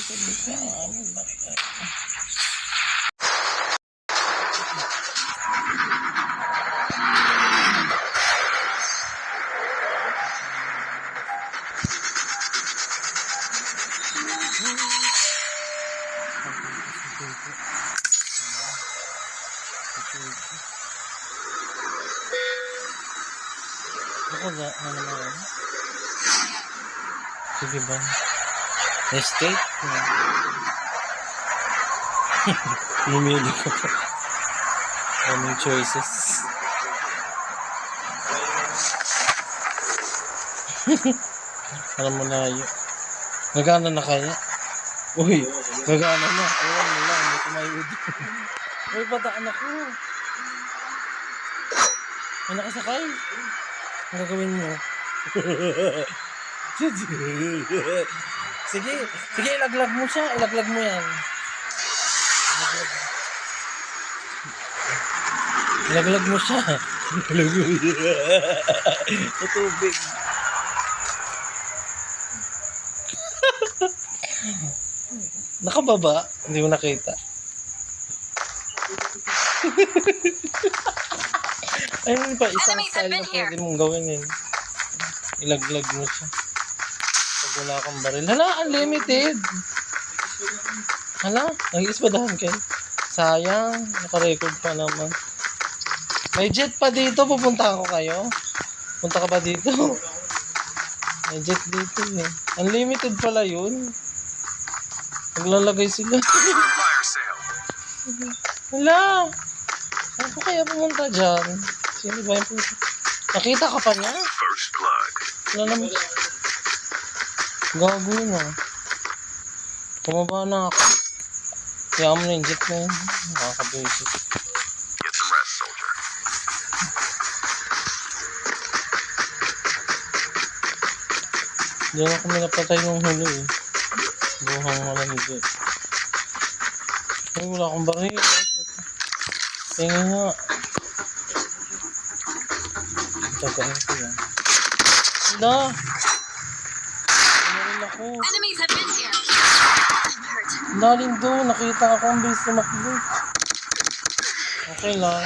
Ako na, ano naman? Sige ba? Estate? Lumili ko pa. Daming choices. Alam mo na yun. Nagana na kaya? Uy, nagana na. Ayan mo lang, may tumayod. Uy, pataan ako. May nakasakay. Ang gagawin mo? Sige, ilaglag mo siya. Ilaglag mo yan. Ilaglag mo siya. Sa tubig. Nakababa? Hindi mo nakita. Ayun pa, isang style na pwede mong gawin yun. Ilaglag mo siya. Pag wala kang baril. Hala, unlimited! Hala, nag-ispadahan kayo. Sayang, naka-record pa naman. May jet pa dito, pupunta ko kayo. Punta ka pa dito. May jet dito eh. Unlimited pala yun. Naglalagay sila. Hala! Saan ko kaya pumunta dyan? Sino ba yung pumunta? Nakita ka pa niya? Wala naman siya. Gago yun ah. Pumaba na ako. Kaya mo na yung jet na yun. Nakakabisit. Get some rest, soldier. Diyan ako minapatay ng huli eh. Buhang malandi. Ay, wala akong baril. Tingin nga. Tagaan ko yan. Hala! Mayroon ako. Enemies have been here. Daling doon. Nakita ako ang base na maklo. Okay lang.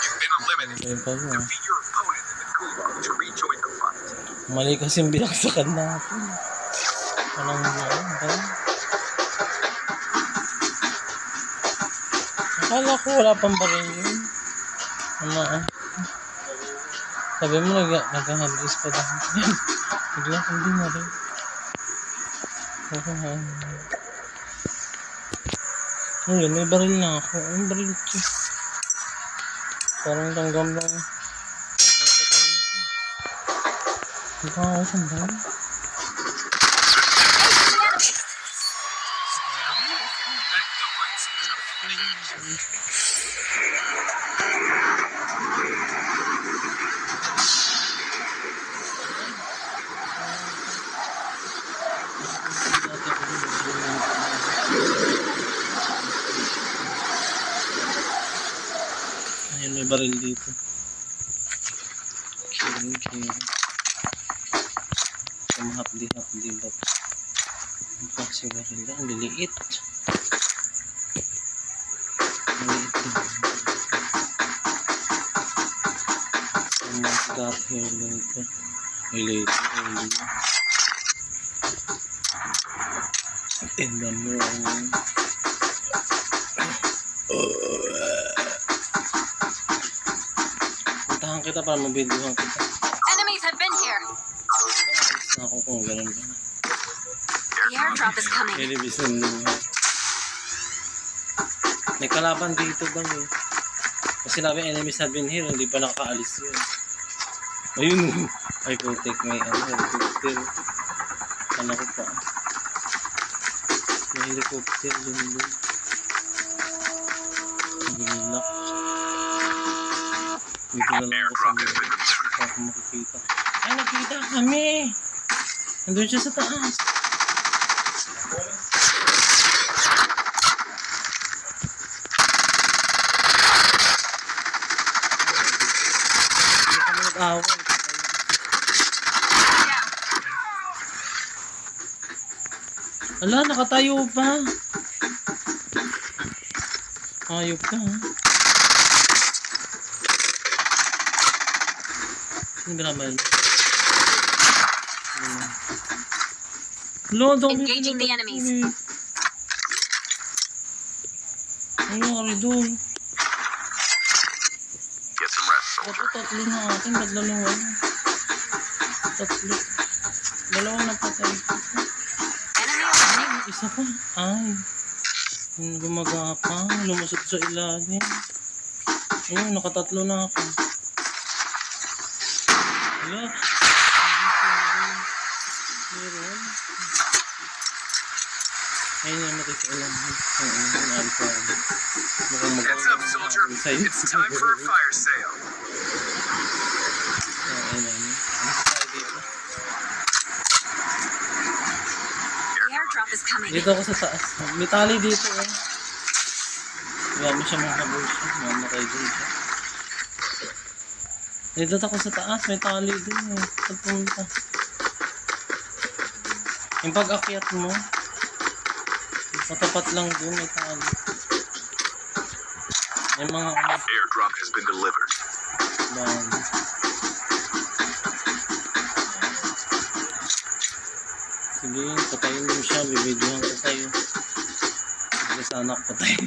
You've been eliminated. Defeat your opponent in the gulag to rejoin the fight. Mali kasing binaksakan natin. Anong yun ba? Akala ko wala pang baril yun. Ano ah? Sabi mo nag-handis pa dahil. Bigla kong di na rin. Ayun, may baril na ako. Ang baril ko. Parang tanggam lang. Hindi ka ako saan ba? Ayan, may baril dito. Okay. Kumahapdi-hapdi ba? Ang kasi baril lang, liliit. Liliit din. Ang got here later. In the morning. Puntahan kita para mabidyohan kita. Enemies have been here. Alis na ako kung ganun ba. The airdrop is coming. Television mo. May kalaban dito daw eh. Kasi sinabi enemies have been here, hindi pa nakakaalis yun. Ayun. I protect my helicopter. Ano ko pa. May helicopter din. Bilak. Dito na lang ako sa mga. Hindi ako makikita. Ay, nakita kami! Nandun siya sa taas. Hindi kami nag-away. Ala, nakatayo pa. Ayop ka, ha? Ano ba naman? Hello, dami Engaging the enemies. Ano kami doon? Get some rest, Dapat soldier. tatlo na atin, ba't dalawa? Tatlo. Dalawa na patay. Enemy eliminated. Isa pa. Ay. Yung gumagapang. Lumusot sa ilalim. Ayun, nakatatlo na ako. Wala. Meron. Ayun, namatay sa ilalim. Oo, naalis ako. Mukhang Heads up, soldier. sa'yo. It's time for a fire sale. Ayun, ayun. Ano sa tayo dito? The airdrop is coming. Dito ako sa taas. May tali dito, eh. Wala mo siya makahabol siya. Mamatay din siya. Dito ako sa taas. May tali din, eh. Saan pumunta? Yung pag-akyat mo, matapat lang dun, may tali. May mga Airdrop has been delivered. bang. Sige, patayin mo siya. Bibidyohan ko sa'yo. Sige, sana ako patayin.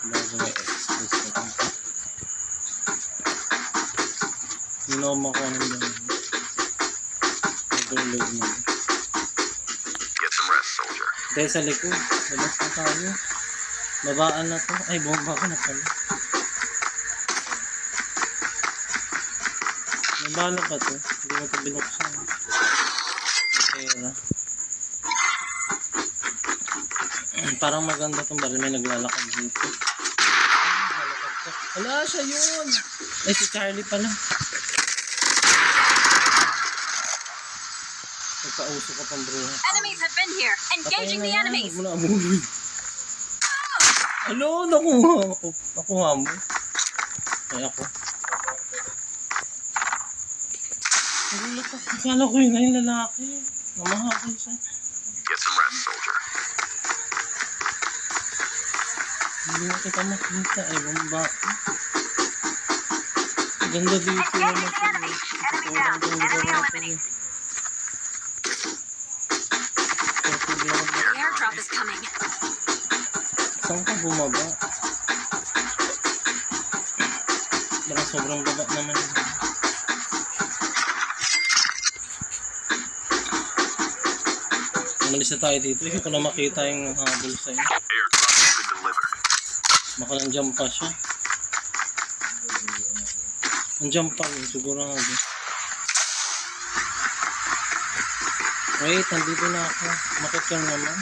Bago may expose ko kang pa. Minoma ko ng dami. Nagulog mo. Get some rest, soldier. Dahil sa likod. Labas na tayo. Babaan na to. Ay, bomba ko na pala. May bala pa to. Hindi mo ito binuksan. May pera. Parang maganda itong baril. May naglalakad dito. Ay, naglalakad ka. Wala, siya yun. Ay, si Charlie pala. Nagpauso ka pang bro. Enemies have been here. Engaging the enemies. Huwag mo na amuhin. Ano? Nakuha ako. Nakuha mo. Ay ako. Nagulat ako. Kala ko yun ay lalaki. Namahakal siya. Get some rest, soldier. Hindi na kita makita. Ay, bumba. Ganda dito naman siya. Kulang kong lugar na ito eh. The airdrop is coming. Saan ka bumaba? Baka sobrang baba naman. Umalis na tayo dito. Hindi ko na makita yung habol sa'yo. Airdrop has been delivered. Baka nandiyan pa siya. Nandiyan pa yun, sigurado. Wait, nandito na ako. Bakit yan naman?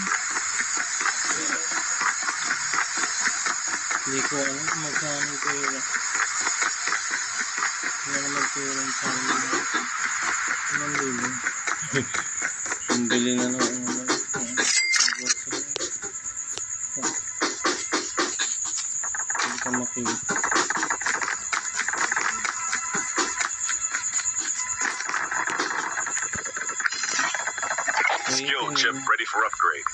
Hindi ko alam kung magkano yung pera. Hindi na magpera yung pera. Anong bili? Yung bili na lang. Hindi ka makita. Skill chip ready for upgrade.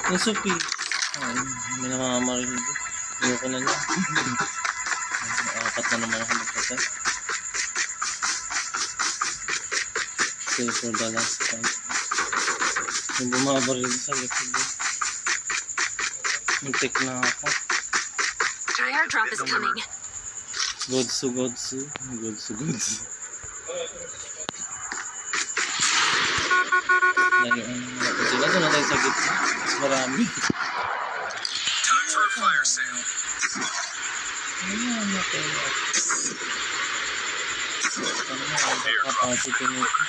Yung supi. Ay, may namamaril dito. Ayoko na niya. Apat na naman ako magpatay. Stay for the last time. Yung bumabaril sa likod. Muntik na ako. The airdrop is coming. Godsu, Godsu. Godsu, Godsu. Layuan na ako sila. Doon na tayo sa gitna. Mas marami. Time for a fire sale. Ayan, okay. Ano na, ang capacity nito.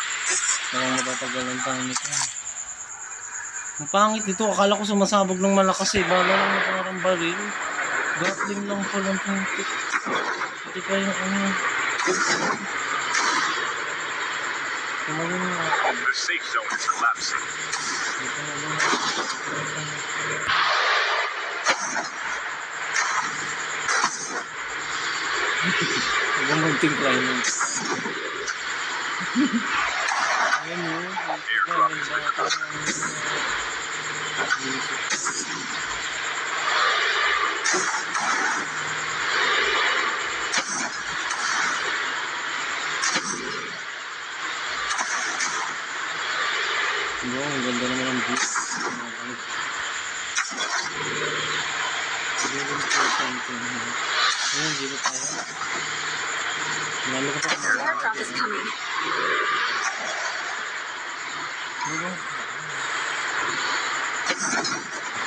Parang matatagal ang tayo nito. Ang pangit nito, akala ko sumasabog ng malakas eh. Bala lang na parang baril. Gatling lang po lang pintik. Hindi pa yung ano. Tumalun na ako. The safe zone is collapsing. Dito na lang. Huwag munting climate. Ayan o. Airdrop has been delivered. Diba, ang ganda naman ang view. Living for something. Ayan, dito tayo. Marami ka pa The airdrop is coming. Diba?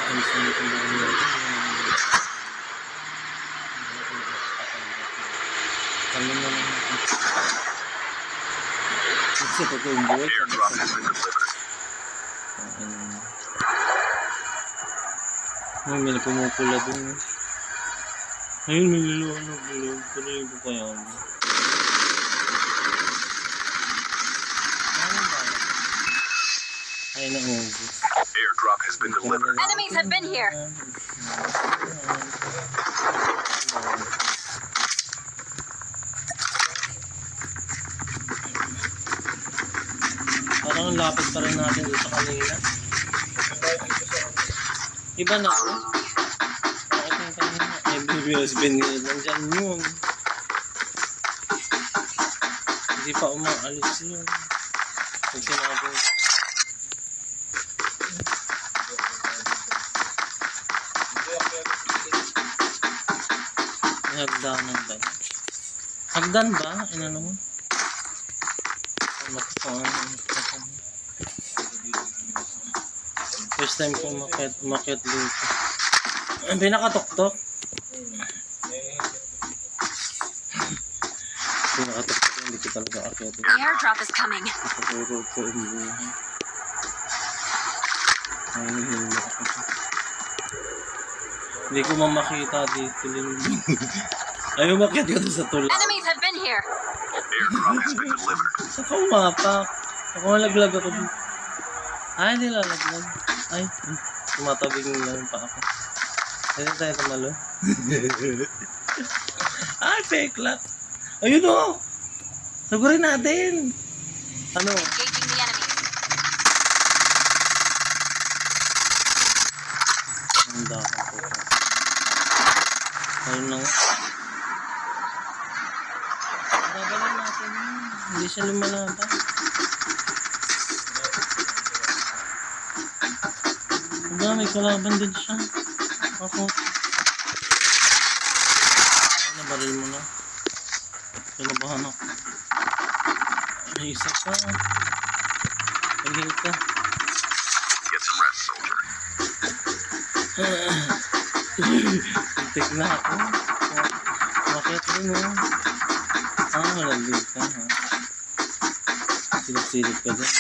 Ayos na ito na ito. Kami na lang ito. Kasi totoong buhay. Airdrop has been delivered. Ay, may pumupula dun. Ayun, may luluwalog. Tuloy ko kaya. Ay, naubos. Airdrop has been delivered. Enemies have been here. Parang ang lapit pa rin natin dito sa kanina. Iba na po. Bakit yung kanina? Ay, husband nila. Nandyan yun. Hindi pa umaalis yun. Pag sinabi ko. May hagdanan ba? Hagdan ba? Ano naman? First time ko umakyat dito. Ang pinakatok-tok. Pinakatok-tok, hindi ko talaga akyat. The airdrop is coming. Nakaturo ko yung buhay. Ay, hindi ako. Hindi ko mamakita dito. Ay, umakyat ko sa tulay. Enemies have been here. Airdrop has been delivered. Saan ka umapak? Ako malaglag ako dito. Ay, hindi lalaglag. Ay, tumatabing lang pa ako. Ayun tayo tumalo. Ay, fake luck. Ayun o! Sagurin natin! Ano? Engaging the enemies. Ang dakang po. Ayun na nga. Babalin natin yun. Hindi siya lumalaban. Diba, may kalaban din siya. Ako. Ay, nabaril mo na. Kalabahan ako. May isa pa. Paghill ka. Get some rest, soldier. Tik na ako. Bakit rin o? Malamig ka ha. Silip-silip ka dyan.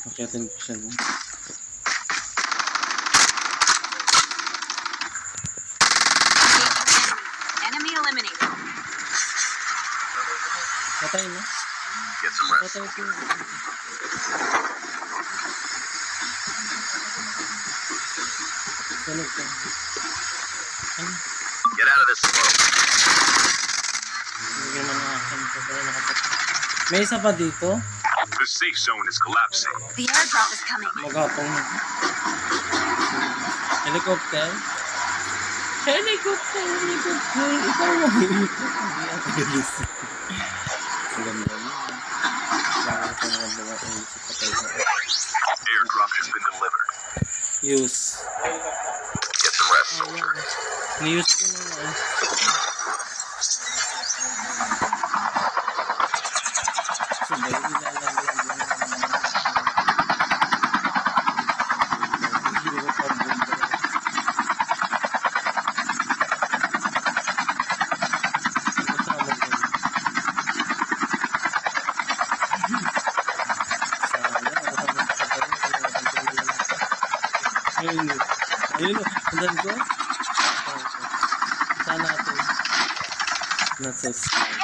Makiatin ko siya dyan. Enemy eliminated. Patay na. Get some rest. Patay ko. Salag ka. Ano? Get out of this smoke. Hindi naman nakakan ko. Pero nakapatay. May isa pa dito. The safe zone is collapsing. The airdrop is coming. Magapong. Helicopter. Helicopter. Ikaw mo. Hindi ako galis. Ang ganda mo. Bakit ang ganda mo ang sa patay ko. Airdrop has been delivered. Use. Get some rest, soldier. Ni-use ko na nga. Sabay, ilalagyan din. Hindi ko pa bunda. Kasama ko. Ayun. Ayun. Andan ko. Saan natin? Nasa slide.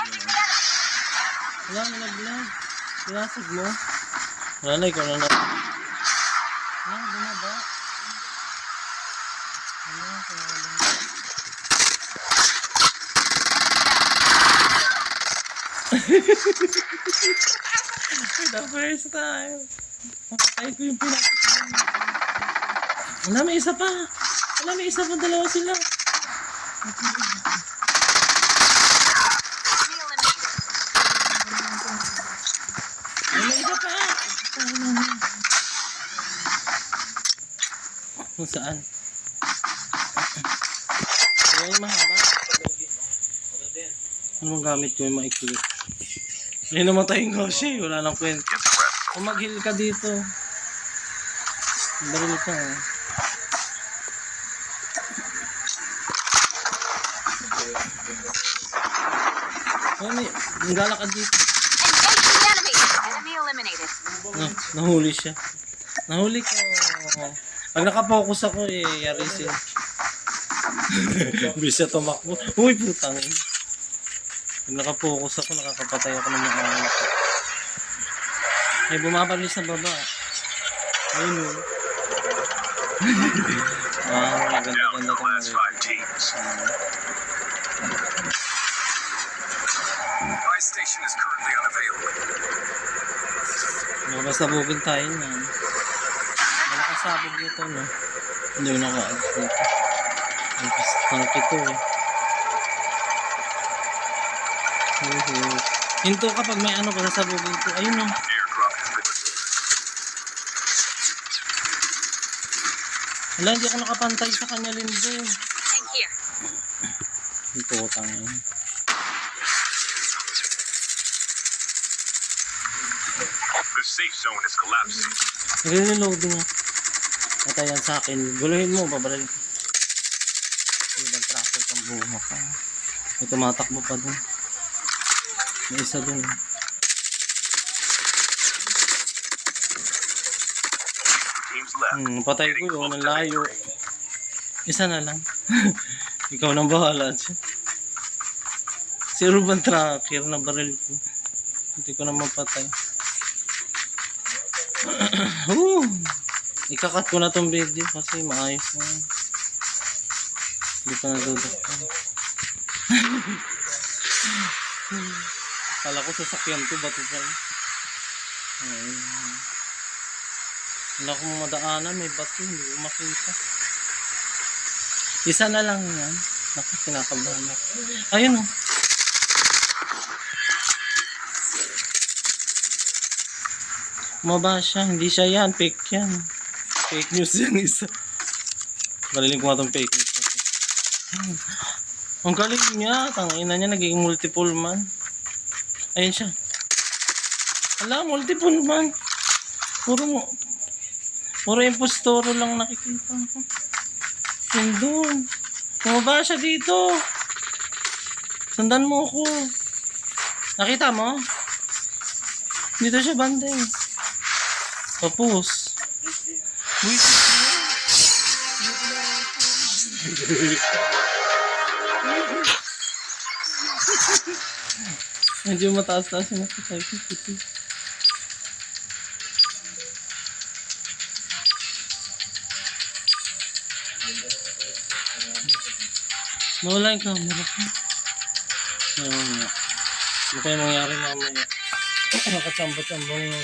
Wala na nag-vlog. Pinasag mo. Wala na, ikaw na na. Wala, bumaba. Wala, kaya wala. For the first time. Nakatay ko yung pinakita. Wala, may isa pa. Wala, may isa pa. Dalawa sila. Enemy eliminated. May isa pa. Kung saan? Kaya yung mahaba. Ano mang gamit ko yung maikli? Hindi namatay ko siya. Wala nang kwento. Kung mag-heal ka dito. Baril ka. Ano yung galakad dito? Engage the enemy. Enemy eliminated. Nahuli siya. Nahuli ko. Pag nakapokus ako yari siya. Bisa tumakbo. Uy, putang eh. Pag nakapokus ako, nakakapatay ako ng mga anak. May bumabalis sa baba. Ayun o. Ganda-ganda The last itong 5 teams. My station is currently unavailable. nakasabugin tayo na. Nakasabog nito, no? Hindi mo naka-add dito. Tank ito eh. Hinto ka pag may ano, pasasabugin ko. Ayun no. Airdrop has been delivered. Wala, hindi ako nakapantay sa kanya, Lindo. Tank here. Hinto ko tanga yun. The safe zone is collapsing. Nagre-reloading ako. Patayan sa akin. Guluhin mo, babalin ko. Ibang traffic ang buho ka. May tumatakbo pa dun. May isa dun. Teams left. Patay ko yun. Ang layo. Isa na lang. Ikaw nang bahala siya. Si Ruben Tracker na baril ko. Hindi ko na mapatay. Ikakat ko na tong video kasi maayos na. Hindi pa naduduktan. Kala ko sasakyan to, bato pa yun. Wala akong madaanan, may bato, hindi ko makita. Isa na lang yan. Naku, kinakabahan ako. Ayun o. Maba siya, hindi siya yan, fake yan. Fake news yan isa. Baliling ko nga itong fake news natin. Ang galing niya, tangina niya, naging multiple man. Ayun siya. Ala, multiple man. Puro impostoro lang nakikita ko. Yun doon. Maba siya dito. Sundan mo ako. Nakita mo? Dito siya banda eh. Tapos. Medyo mataas-taas yung nakatay ko. Mawala yung camera ko. Ayun nga. Ano kayo mangyari mamaya? Nakachamba-chamba mo.